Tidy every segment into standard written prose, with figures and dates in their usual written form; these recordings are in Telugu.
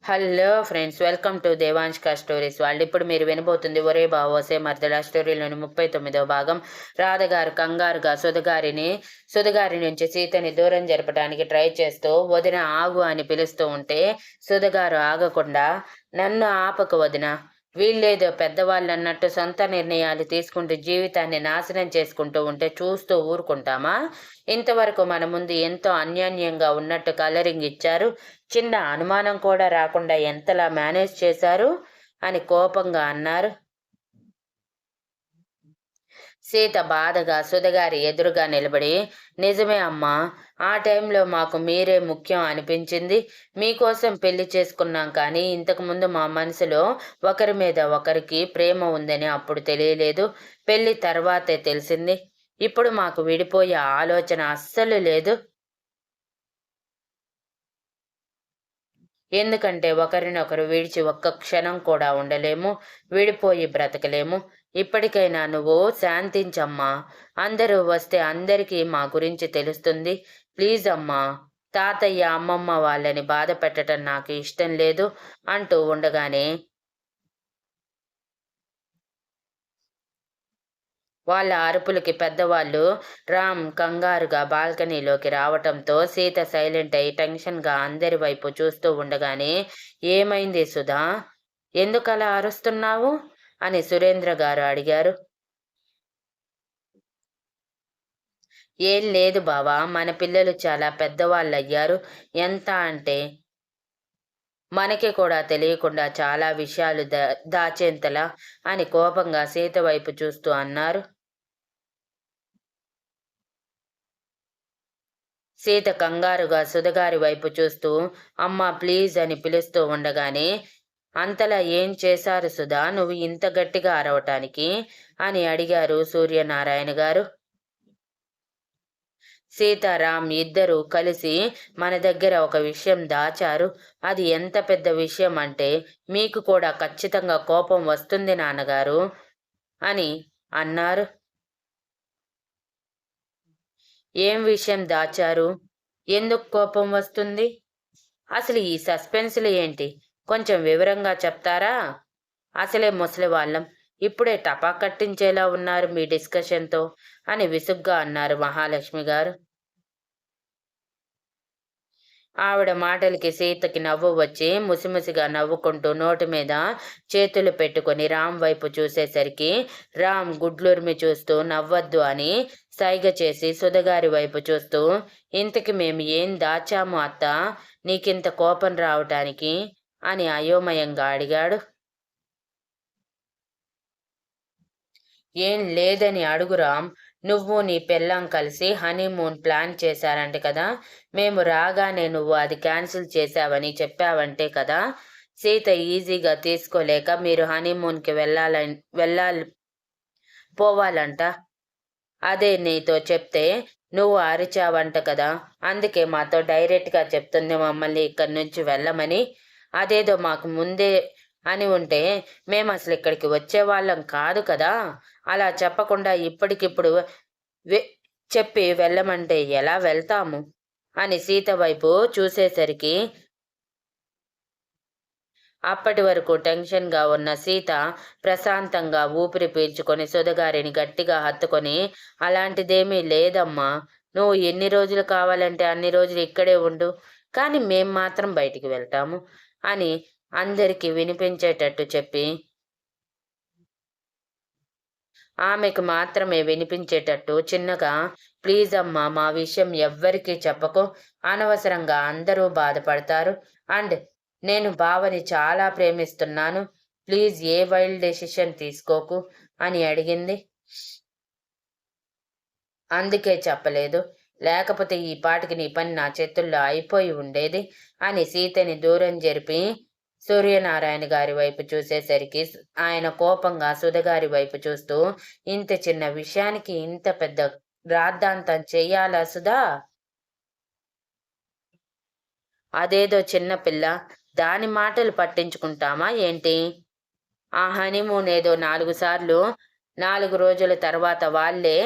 హలో ఫ్రెండ్స్, వెల్కమ్ టు దేవాంష్క స్టోరీస్. వాళ్ళు ఇప్పుడు మీరు వినబోతుంది ఒరే బావోసే మర్దల స్టోరీలోని 39వ భాగం. రాధగారు కంగారుగా సుధగారి నుంచి సీతని దూరం జరపడానికి ట్రై చేస్తూ వదిన ఆగు అని పిలుస్తూ ఉంటే సుధగారు ఆగకుండా, నన్ను ఆపక వదిన, వీళ్ళేదో పెద్దవాళ్ళన్నట్టు సొంత నిర్ణయాలు తీసుకుంటూ జీవితాన్ని నాశనం చేసుకుంటూ ఉంటే చూస్తూ ఊరుకుంటామా? ఇంతవరకు మన ముందు ఎంతో అన్యోన్యంగా ఉన్నట్టు కలరింగ్ ఇచ్చారు, చిన్న అనుమానం కూడా రాకుండా ఎంతలా మేనేజ్ చేశారు అని కోపంగా అన్నారు. సీత బాధగా సుధగారి ఎదురుగా నిలబడి, నిజమే అమ్మా, ఆ టైంలో మాకు మీరే ముఖ్యం అనిపించింది. మీకోసం పెళ్లి చేసుకున్నాం, కానీ ఇంతకుముందు మా మనసులో ఒకరి మీద ఒకరికి ప్రేమ ఉందని అప్పుడు తెలియలేదు. పెళ్లి తర్వాతే తెలిసింది. ఇప్పుడు మాకు విడిపోయే ఆలోచన అస్సలు లేదు. ఎందుకంటే ఒకరినొకరు విడిచి ఒక్క క్షణం కూడా ఉండలేము, విడిపోయి బ్రతకలేము. ఇప్పటికైనా నువ్వు శాంతించమ్మా. అందరూ వస్తే అందరికీ మా గురించి తెలుస్తుంది. ప్లీజ్ అమ్మా. తాతయ్య అమ్మమ్మ వాళ్ళని బాధ పెట్టడం నాకు ఇష్టం లేదు అంటూ ఉండగానే వాళ్ళ అరుపులకి పెద్దవాళ్ళు రామ్ కంగారుగా బాల్కనీలోకి రావటంతో సీత సైలెంట్ అయి టెన్షన్గా అందరి వైపు చూస్తూ ఉండగానే, ఏమైంది సుధా, ఎందుకలా అరుస్తున్నావు అని సురేంద్ర గారు అడిగారు. ఏం లేదు బావా, మన పిల్లలు చాలా పెద్దవాళ్ళయ్యారు. ఎంత అంటే మనకి కూడా తెలియకుండా చాలా విషయాలు దాచేంతలా అని కోపంగా సీత వైపు చూస్తూ అన్నారు. సీత కంగారుగా సుధగారి వైపు చూస్తూ అమ్మా ప్లీజ్ అని పిలుస్తూ ఉండగానే, అంతలా ఏం చేశారు సుధా నువ్వు ఇంత గట్టిగా అరవటానికి అని అడిగారు సూర్యనారాయణ గారు. సీతారాం ఇద్దరూ కలిసి మన దగ్గర ఒక విషయం దాచారు. అది ఎంత పెద్ద విషయం అంటే మీకు కూడా ఖచ్చితంగా కోపం వస్తుంది నాన్నగారు అని అన్నారు. ఏం విషయం దాచారు? ఎందుకు కోపం వస్తుంది? అసలు ఈ సస్పెన్స్లు ఏంటి? కొంచెం వివరంగా చెప్తారా? అసలే ముసలి వాళ్ళం, ఇప్పుడే టపా కట్టించేలా ఉన్నారు మీ డిస్కషన్తో అని విసుగ్గా అన్నారు మహాలక్ష్మి గారు. ఆవిడ మాటలకి సీతకి నవ్వు వచ్చి ముసిముసిగా నవ్వుకుంటూ నోటి మీద చేతులు పెట్టుకుని రామ్ వైపు చూసేసరికి రామ్ గుడ్లుర్మి చూస్తూ నవ్వద్దు అని సైగ చేసి సుధగారి వైపు చూస్తూ, ఇంతకి మేము ఏం దాచాము అత్త, నీకింత కోపం రావటానికి అని అయోమయంగా అడిగాడు. ఏం లేదని అడుగురాం. నువ్వు నీ పెళ్ళాం కలిసి హనీమూన్ ప్లాన్ చేశారంట కదా, మేము రాగానే నువ్వు అది క్యాన్సిల్ చేశావని చెప్పావంటే కదా. సీత ఈజీగా తీసుకోలేక మీరు హనీమూన్కి వెళ్ళాలి పోవాలంట. అదే నీతో చెప్తే నువ్వు అరిచావంట కదా, అందుకే మాతో డైరెక్ట్గా చెప్తుంది మమ్మల్ని ఇక్కడి నుంచి వెళ్ళమని. అదేదో మాకు ముందే అని ఉంటే మేము అసలు ఇక్కడికి వచ్చేవాళ్ళం కాదు కదా. అలా చెప్పకుండా ఇప్పటికిప్పుడు చెప్పి వెళ్ళమంటే ఎలా వెళ్తాము అని సీత వైపు చూసేసరికి అప్పటి వరకు టెన్షన్గా ఉన్న సీత ప్రశాంతంగా ఊపిరి పీల్చుకొని సుధగారిని గట్టిగా హత్తుకొని, అలాంటిదేమీ లేదమ్మా, నువ్వు ఎన్ని రోజులు కావాలంటే అన్ని రోజులు ఇక్కడే ఉండు, కానీ మేం మాత్రం బయటికి వెళ్తాము అని అందరికీ వినిపించేటట్టు చెప్పి, ఆమెకు మాత్రమే వినిపించేటట్టు చిన్నగా, ప్లీజ్ అమ్మా, మా విషయం ఎవ్వరికీ చెప్పకు, అనవసరంగా అందరూ బాధపడతారు, అండ్ నేను బావని చాలా ప్రేమిస్తున్నాను, ప్లీజ్ ఏ వైల్డ్ డెసిషన్ తీసుకోకు అని అడిగింది. అందుకే చెప్పలేదు, లేకపోతే ఈ పాటికి నీ పని నా చేతుల్లో అయిపోయి ఉండేది అని సీతని దూరం జరిపి సూర్యనారాయణ గారి వైపు చూసేసరికి ఆయన కోపంగా సుధగారి వైపు చూస్తూ, ఇంత చిన్న విషయానికి ఇంత పెద్ద రాద్ధాంతం చెయ్యాలా సుధా? అదేదో చిన్నపిల్ల, దాని మాటలు పట్టించుకుంటామా ఏంటి? ఆ హనీమూన్ ఏదో 4 సార్లు 4 రోజుల తర్వాత వాళ్ళే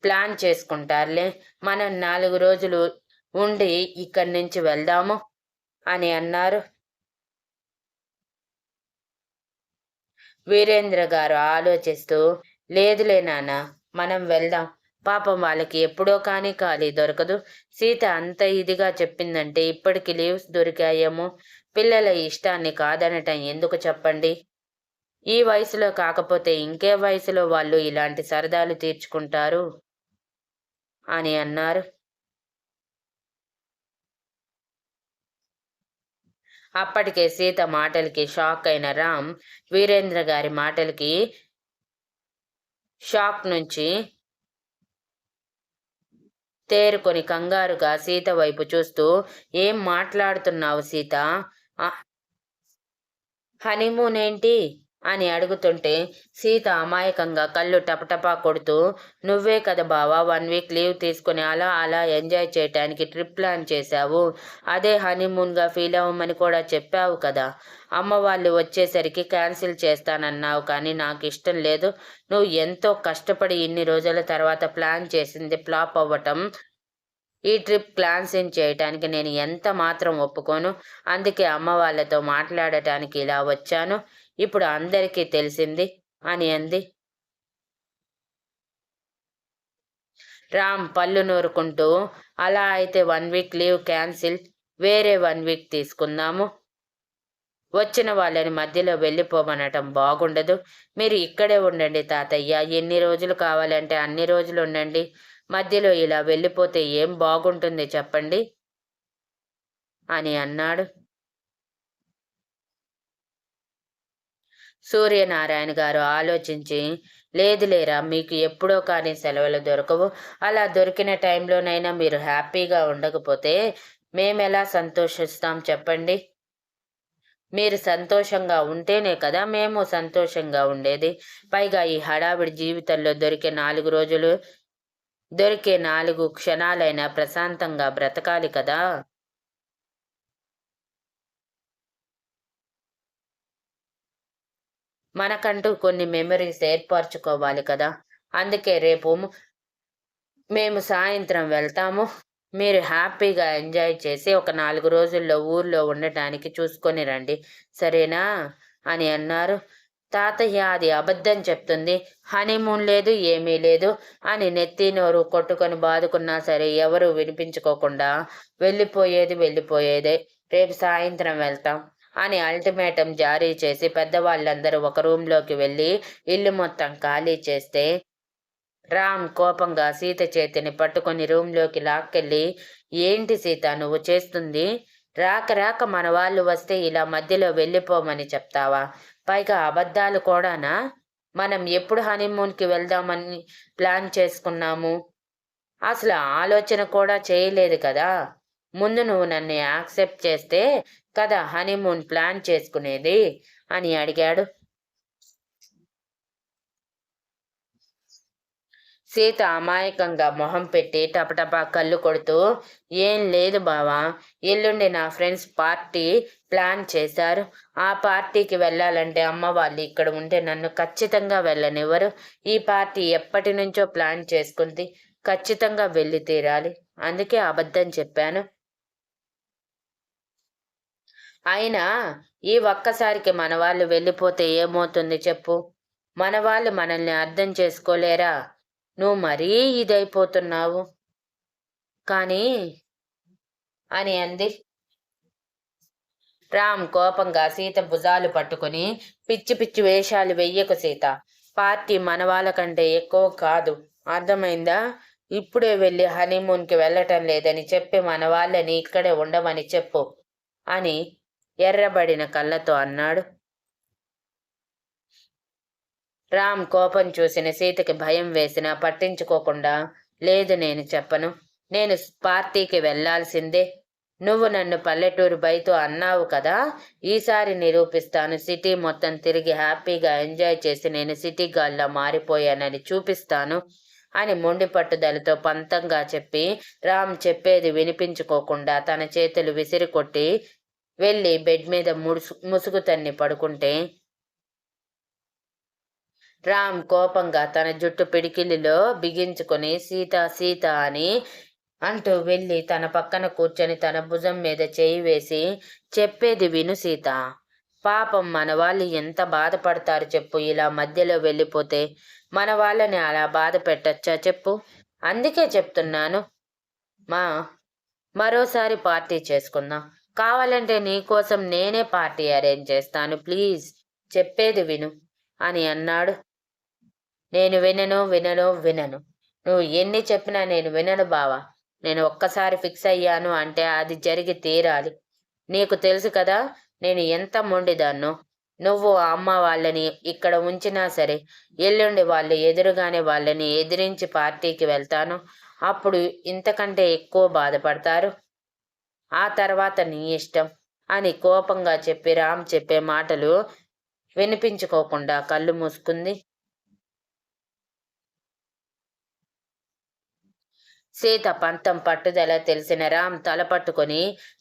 ప్లాన్ చేసుకుంటారులే, మనం 4 రోజులు ఉండి ఇక్కడి నుంచి వెళ్దాము అని అన్నారు. వీరేంద్ర గారు ఆలోచిస్తూ, లేదులే నాన్న, మనం వెళ్దాం. పాపం వాళ్ళకి ఎప్పుడో కానీ ఖాళీ దొరకదు. సీత అంత ఇదిగా చెప్పిందంటే ఇప్పటికి లీవ్స్ దొరికాయేమో. పిల్లల ఇష్టాన్ని కాదనటం ఎందుకు చెప్పండి? ఈ వయసులో కాకపోతే ఇంకే వయసులో వాళ్ళు ఇలాంటి సరదాలు తీర్చుకుంటారు అని అన్నారు. అప్పటికే సీత మాటలకి షాక్ అయిన రామ్ వీరేంద్ర గారి మాటలకి షాక్ నుంచి తేరుకొని కంగారుగా సీత వైపు చూస్తూ, ఏం మాట్లాడుతున్నావు సీత? హనీమూన్ ఏంటి అని అడుగుతుంటే సీత అమాయకంగా కళ్ళు టపటపా కొడుతూ, నువ్వే కదా బావా 1 వీక్ లీవ్ తీసుకుని అలా అలా ఎంజాయ్ చేయటానికి ట్రిప్ ప్లాన్ చేశావు. అదే హనీమూన్గా ఫీల్ అవ్వమని కూడా చెప్పావు కదా. అమ్మ వాళ్ళు వచ్చేసరికి క్యాన్సిల్ చేస్తానన్నావు, కానీ నాకు ఇష్టం లేదు. నువ్వు ఎంతో కష్టపడి ఇన్ని రోజుల తర్వాత ప్లాన్ చేసింది ఫ్లాప్ అవ్వటం, ఈ ట్రిప్ క్యాన్సిల్ చేయటానికి నేను ఎంత మాత్రం ఒప్పుకోను. అందుకే అమ్మ వాళ్ళతో మాట్లాడటానికి ఇలా వచ్చాను. ఇప్పుడు అందరికీ తెలిసింది అని అంది. రామ్ పళ్ళు నూరుకుంటూ, అలా అయితే 1 వీక్ లీవ్ క్యాన్సిల్, వేరే 1 వీక్ తీసుకుందాము. వచ్చిన వాళ్ళని మధ్యలో వెళ్ళిపోమనటం బాగుండదు. మీరు ఇక్కడే ఉండండి తాతయ్య, ఎన్ని రోజులు కావాలంటే అన్ని రోజులు ఉండండి. మధ్యలో ఇలా వెళ్ళిపోతే ఏం బాగుంటుంది చెప్పండి అని అన్నాడు. సూర్యనారాయణ గారు ఆలోచించి, లేదులేరా, మీకు ఎప్పుడో కానీ సెలవులు దొరకవు. అలా దొరికిన టైంలోనైనా మీరు హ్యాపీగా ఉండకపోతే మేమెలా సంతోషిస్తాం చెప్పండి. మీరు సంతోషంగా ఉంటేనే కదా మేము సంతోషంగా ఉండేది. పైగా ఈ హడావిడి జీవితంలో దొరికే 4 క్షణాలైనా ప్రశాంతంగా బ్రతకాలి కదా. మనకంటూ కొన్ని మెమరీస్ ఏర్పరచుకోవాలి కదా. అందుకే రేపు మేము సాయంత్రం వెళ్తాము. మీరు హ్యాపీగా ఎంజాయ్ చేసి ఒక 4 రోజుల్లో ఊర్లో ఉండటానికి చూసుకొని రండి, సరేనా అని అన్నారు. తాతయ్య అది అబద్ధం చెప్తుంది, హనీమూన్ లేదు ఏమీ లేదు అని నెత్తి నోరు కొట్టుకొని బాదుకున్నా సరే ఎవరూ వినిపించుకోకుండా వెళ్ళిపోయేదే, రేపు సాయంత్రం వెళ్తాం అని అల్టిమేటం జారీ చేసి పెద్దవాళ్ళందరూ ఒక రూంలోకి వెళ్ళి ఇల్లు మొత్తం ఖాళీ చేస్తే రామ్ కోపంగా సీత చేతిని పట్టుకొని రూంలోకి లాక్కెళ్ళి, ఏంటి సీత నువ్వు చేస్తుంది? రాక రాక మన వాళ్ళు వస్తే ఇలా మధ్యలో వెళ్ళిపోమని చెప్తావా? పైగా అబద్ధాలు కూడానా? మనం ఎప్పుడు హనీమూన్కి వెళ్దామని ప్లాన్ చేసుకున్నాము? అసలు ఆలోచన కూడా చేయలేదు కదా. ముందు నువ్వు నన్ను యాక్సెప్ట్ చేస్తే కదా హనీమూన్ ప్లాన్ చేసుకునేది అని అడిగాడు. సీత అమాయకంగా మొహం పెట్టి టపటపా కళ్ళు కొడుతూ, ఏం లేదు బావా, ఎల్లుండి నా ఫ్రెండ్స్ పార్టీ ప్లాన్ చేశారు. ఆ పార్టీకి వెళ్ళాలంటే అమ్మ వాళ్ళు ఇక్కడ ఉంటే నన్ను ఖచ్చితంగా వెళ్ళనివ్వరు. ఈ పార్టీ ఎప్పటి నుంచో ప్లాన్ చేసుకుంది, ఖచ్చితంగా వెళ్ళి తీరాలి. అందుకే అబద్ధం చెప్పాను. అయినా ఈ ఒక్కసారికి మన వాళ్ళు వెళ్ళిపోతే ఏమవుతుంది చెప్పు? మన వాళ్ళు మనల్ని అర్థం చేసుకోలేరా? నువ్వు మరీ ఇదైపోతున్నావు కానీ అని అంది. రామ్ కోపంగా సీత భుజాలు పట్టుకుని, పిచ్చి పిచ్చి వేషాలు వెయ్యకు సీత. పార్టీ మన వాళ్ళకంటే ఎక్కువ కాదు, అర్థమైందా? ఇప్పుడే వెళ్ళి హనీమూన్కి వెళ్ళటం లేదని చెప్పి మన వాళ్ళని ఇక్కడే ఉండమని చెప్పు అని ఎర్రబడిన కళ్ళతో అన్నాడు. రామ్ కోపం చూసిన సీతకి భయం వేసినా పట్టించుకోకుండా, లేదు నేను చెప్పను, నేను పార్టీకి వెళ్లాల్సిందే. నువ్వు నన్ను పల్లెటూరు బయతో అన్నావు కదా, ఈసారి నిరూపిస్తాను. సిటీ మొత్తం తిరిగి హ్యాపీగా ఎంజాయ్ చేసి నేను సిటీ గాల్లా మారిపోయానని చూపిస్తాను అని మొండి పట్టుదలతో పంతంగా చెప్పి రామ్ చెప్పేది వినిపించుకోకుండా తన చేతులు విసిరికొట్టి వెళ్ళి బెడ్ మీద ముసుగు తన్ని పడుకుంటే రామ్ కోపంగా తన జుట్టు పిడికిలిలో బిగించుకొని సీత సీత అని అంటూ వెళ్ళి తన పక్కన కూర్చొని తన భుజం మీద చేయి వేసి, చెప్పేది విను సీత, పాపం మన వాళ్ళు ఎంత బాధపడతారు చెప్పు, ఇలా మధ్యలో వెళ్ళిపోతే. మన వాళ్ళని అలా బాధ పెట్టచ్చా చెప్పు. అందుకే చెప్తున్నాను మా మరోసారి పార్టీ చేసుకుందాం. కావాలంటే నీకోసం నేనే పార్టీ అరేంజ్ చేస్తాను, ప్లీజ్ చెప్పేది విను అని అన్నాడు. నేను వినను. నువ్వు ఎన్ని చెప్పినా నేను వినను బావా. నేను ఒక్కసారి ఫిక్స్ అయ్యాను అంటే అది జరిగి తీరాలి. నీకు తెలుసు కదా నేను ఎంత మొండిదాన్నో. నువ్వు ఆ అమ్మ వాళ్ళని ఇక్కడ ఉంచినా సరే, ఎల్లుండి వాళ్ళు ఎదురుగానే వాళ్ళని ఎదిరించి పార్టీకి వెళ్తాను. అప్పుడు ఇంతకంటే ఎక్కువ బాధపడతారు. ఆ తర్వాత నీ ఇష్టం అని కోపంగా చెప్పి రామ్ చెప్పే మాటలు వినిపించుకోకుండా కళ్ళు మూసుకుంది. సీత పంతం పట్టుదల తెలిసిన రామ్ తల పట్టుకొని,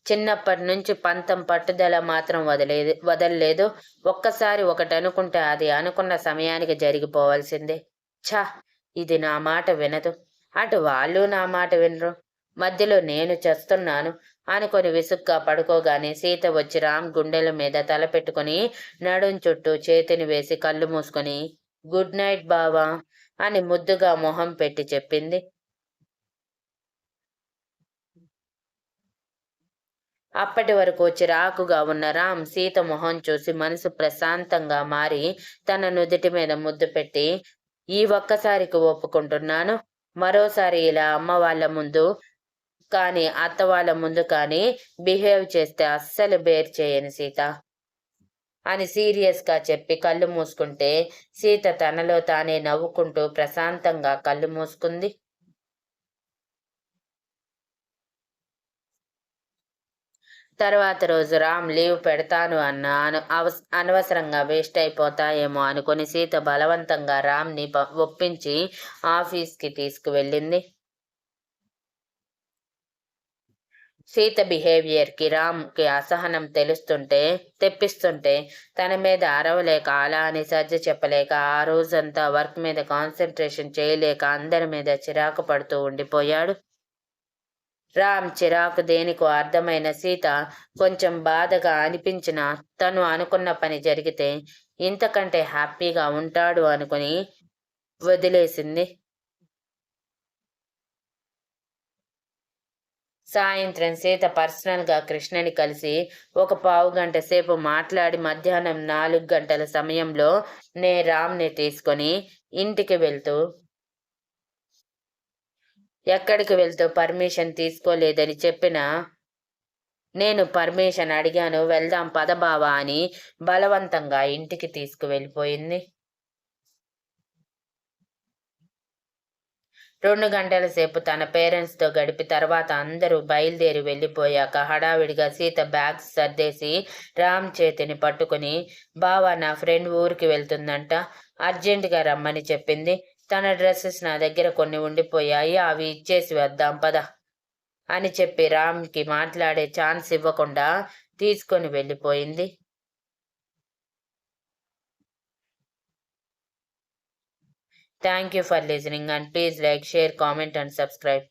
చిన్నప్పటి నుంచి పంతం పట్టుదల మాత్రం వదలలేదు. ఒక్కసారి ఒకటి అనుకుంటే అది అనుకున్న సమయానికి జరిగిపోవాల్సిందే. ఛా, ఇది నా మాట వినదు, అటు వాళ్ళు నా మాట వినరు, మధ్యలో నేను చస్తున్నాను అనుకొని విసుగ్గా పడుకోగానే సీత వచ్చి రామ్ గుండెల మీద తల పెట్టుకుని నడుం చుట్టూ చేతిని వేసి కళ్ళు మూసుకొని గుడ్ నైట్ బావా అని ముద్దుగా మొహం పెట్టి చెప్పింది. అప్పటి వరకు చిరాకుగా ఉన్న రామ్ సీత మొహం చూసి మనసు ప్రశాంతంగా మారి తన నుదిటి మీద ముద్దు పెట్టి, ఈ ఒక్కసారికి ఒప్పుకుంటున్నాను. మరోసారి ఇలా అమ్మ వాళ్ళ ముందు కానీ అత్త వాళ్ళ ముందు కానీ బిహేవ్ చేస్తే అస్సలు బేర్ చేయను సీత అని సీరియస్గా చెప్పి కళ్ళు మూసుకుంటే, సీత తనలో తానే నవ్వుకుంటూ ప్రశాంతంగా కళ్ళు మూసుకుంది. తర్వాత రోజు రామ్ లీవ్ పెడతాను అన్న అనవసరంగా వేస్ట్ అయిపోతాయేమో అనుకుని సీత బలవంతంగా రామ్ని ఒప్పించి ఆఫీస్కి తీసుకువెళ్ళింది. సీత బిహేవియర్కి రామ్కి అసహనం తెప్పిస్తుంటే తన మీద అరవలేక, అలా అని సర్ది చెప్పలేక, ఆ రోజంతా వర్క్ మీద కాన్సన్ట్రేషన్ చేయలేక అందరి మీద చిరాకు పడుతూ ఉండిపోయాడు. రామ్ చిరాకు దేనికో అర్థమైన సీత కొంచెం బాధగా అనిపించినా తను అనుకున్న పని జరిగితే ఇంతకంటే హ్యాపీగా ఉంటాడు అనుకుని వదిలేసింది. సాయంత్రం సీత పర్సనల్గా కృష్ణని కలిసి ఒక పావుగంట సేపు మాట్లాడి మధ్యాహ్నం 4 గంటల సమయంలో రామ్ని తీసుకొని ఇంటికి వెళ్తూ, ఎక్కడికి వెళ్తూ పర్మిషన్ తీసుకోలేదని చెప్పినా, నేను పర్మిషన్ అడిగాను, వెళ్దాం పద బావా అని బలవంతంగా ఇంటికి తీసుకువెళ్ళిపోయింది. 2 గంటల సేపు తన పేరెంట్స్తో గడిపి తర్వాత అందరూ బయలుదేరి వెళ్ళిపోయాక హడావిడిగా సీత బ్యాగ్స్ సర్దేసి రామ్ చేతిని పట్టుకుని, బావా నా ఫ్రెండ్ ఊరికి వెళ్తుందంట, అర్జెంటుగా రమ్మని చెప్పింది. తన డ్రెస్సెస్ నా దగ్గర కొన్ని ఉండిపోయాయి, అవి ఇచ్చేసి వద్దాం పద అని చెప్పి రామ్కి మాట్లాడే ఛాన్స్ ఇవ్వకుండా తీసుకొని వెళ్ళిపోయింది. Thank you for listening and please like, share, comment and subscribe.